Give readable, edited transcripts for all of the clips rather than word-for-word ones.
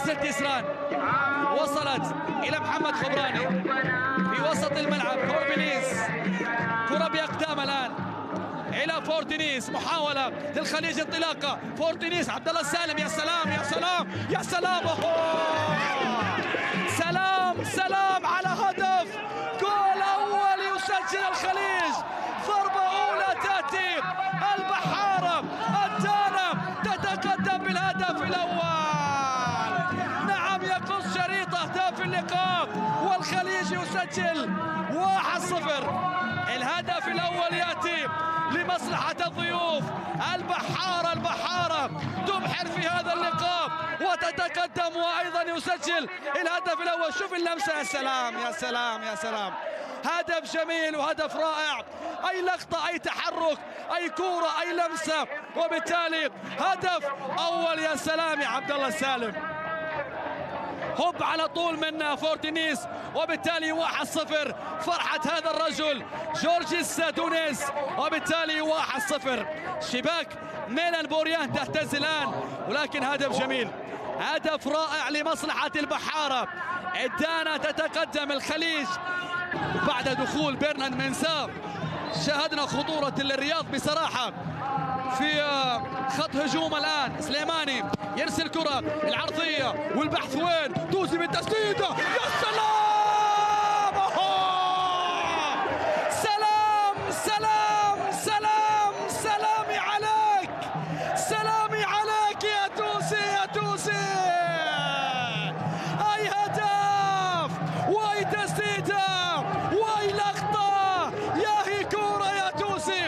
لمسة يسران وصلت إلى محمد خبراني في وسط الملعب. كوربينيز كرة بأقدام الآن إلى فورتينيز، محاولة للخليج انطلاقة. فورتينيز عبد الله السالم، يا سلام يا سلام يا سلام، سلام سلام على هدف جول أول يسجل الخليج. ضربة أولى تأتي البحارة، الدانة تتقدم بالهدف الأول. نعم يقص شريط أهداف اللقاء والخليج يسجل 1-0. الهدف الأول يأتي لمصلحة الضيوف. البحارة تبحر في هذا اللقاء وتتقدم وأيضا يسجل الهدف الأول. شوف اللمسة، يا سلام يا سلام يا سلام، هدف جميل وهدف رائع. أي لقطة، أي تحرك، أي كورة، أي لمسة، وبالتالي هدف أول. يا سلام يا عبد الله السالم، هب على طول من فورتينيز، وبالتالي 1-0. فرحة هذا الرجل جورجيس دونيز، وبالتالي 1-0. شباك ميلان بوريان تهتز الآن، ولكن هدف جميل، هدف رائع لمصلحة البحارة. الدانة تتقدم، الخليج بعد دخول برنارد منساه شاهدنا خطورة الرياض بصراحة في خط هجوم. الآن سليماني يرسل كرة العرضية، والبحث وين؟ توزي بالتسديدة، يا سلام، سلام سلام سلام، سلامي عليك، سلامي عليك يا توسي يا توسي. أي هدف، واي تسديدة، واي لقطة، يا هي كورة يا توسي،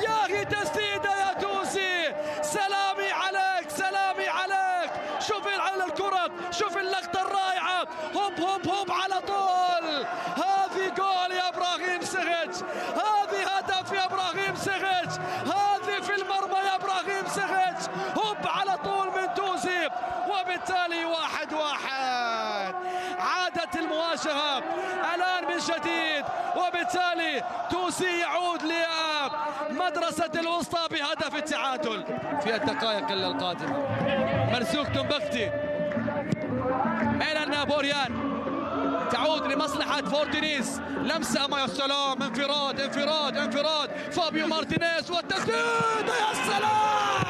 يا هي تسديدة يا توسي. سلامي عليك، سلامي عليك. شوف على الكرة، شوف اللقطة الرائعة، هوب هوب هوب على طول. هذه جول يا ابراهيم سغج، هذه هدف يا ابراهيم سغج، هذه في المرمى يا ابراهيم سغج. هوب على طول من توسي، وبالتالي 1-1. عادت المواجهة الآن من جديد، وبالتالي توسي يعود لمدرسة الوسطى بهدف التعادل في الدقائق القادمة. مرزوق تنبختي، ميلان بوريان تعود لمصلحة فورتينيز. لمسة، ما يا سلام، انفراد انفراد انفراد، فابيو مارتينيز والتسديدة، يا سلام،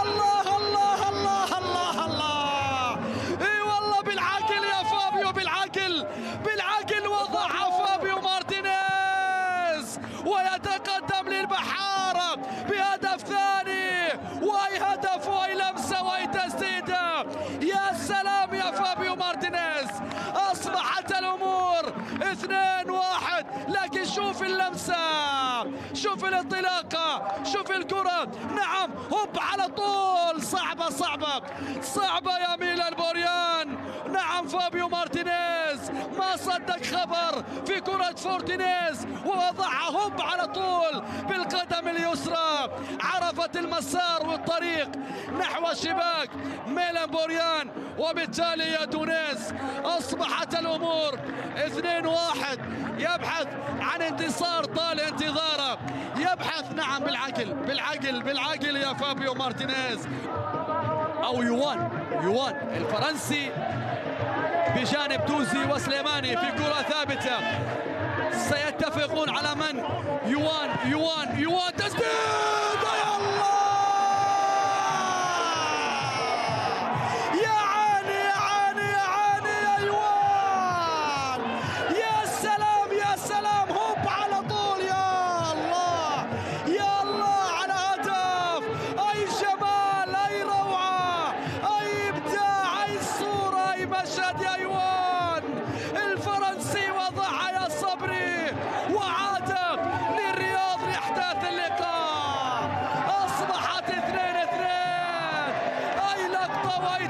الله الله الله الله الله. اي والله بالعقل يا فابيو، بالعقل بالعقل وضعها فابيو مارتينيز، ويتقدم للبحارة بهدف ثاني. واي هدف، واي لمسة، واي تسديدة، يا سلام يا فابيو مارتينيز. أصبحت الأمور 2-1، لكن شوف اللمسة، شوف الانطلاقة، شوف الكرة. نعم، هب على طول، صعبة صعبة صعبة يا ميلان بوريان. نعم فابيو مارتينيز ما صدق خبر في كرة فورتينيز، ووضعها هب على طول بالقدم اليسرى، عرفت المسار والطريق نحو الشباك ميلان بوريان، وبالتالي يا دونيز أصبحت الأمور 2-1. يبحث عن انتصار طال انتظاره، يبحث، نعم بالعقل بالعقل بالعقل يا فابيو مارتينيز، أو يوان الفرنسي بجانب توزي وسليماني في كرة ثابتة. سيتفقون على من؟ يوان تسديدة، يا الله، يا عيني يا عيني يا عيني يا يوان، يا سلام يا سلام، هوب على طول، يا الله يا الله على هدف. أي جمال، أي روعة، أي إبداع، أي صورة، أي مشهد يا يوان. الفرنسي وضعها يا صبري، وعاد للرياض لإحداث اللقاء. أصبحت 2-2. أي لقطة وأي